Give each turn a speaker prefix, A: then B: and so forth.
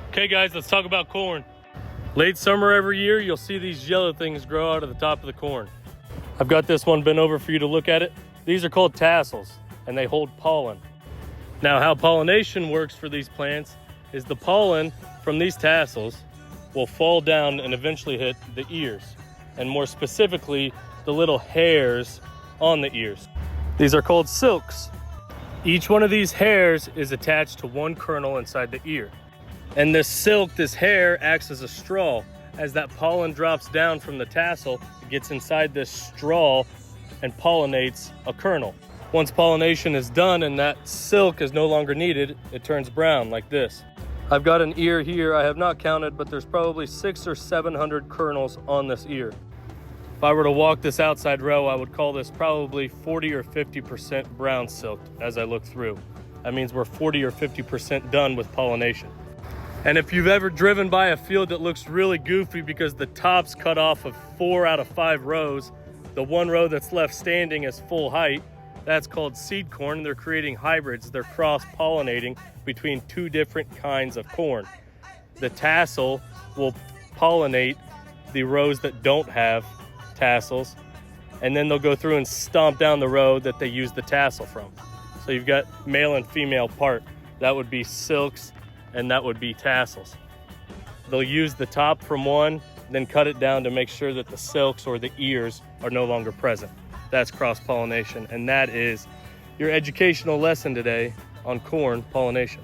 A: Okay guys, let's talk about corn. Late summer every year, you'll see these yellow things grow out of the top of the corn. I've got this one bent over for you to look at it. These are called tassels, and they hold pollen. Now, how pollination works for these plants is the pollen from these tassels will fall down and eventually hit the ears, and more specifically, the little hairs on the ears. These are called silks. Each one of these hairs is attached to one kernel inside the ear. And this silk, this hair, acts as a straw. As that pollen drops down from the tassel, it gets inside this straw and pollinates a kernel. Once pollination is done and that silk is no longer needed, it turns brown like this. I've got an ear here, I have not counted, but there's probably 600 or 700 kernels on this ear. If I were to walk this outside row, I would call this probably 40 or 50% brown silk as I look through. That means we're 40 or 50% done with pollination. And if you've ever driven by a field that looks really goofy because the top's cut off of 4 out of 5 rows, the one row that's left standing is full height, that's called seed corn. They're creating hybrids. They're cross-pollinating between two different kinds of corn. The tassel will pollinate the rows that don't have tassels, and then they'll go through and stomp down the row that they use the tassel from. So you've got male and female part. That would be silks, and that would be tassels. They'll use the top from one, then cut it down to make sure that the silks or the ears are no longer present. That's cross-pollination, and that is your educational lesson today on corn pollination.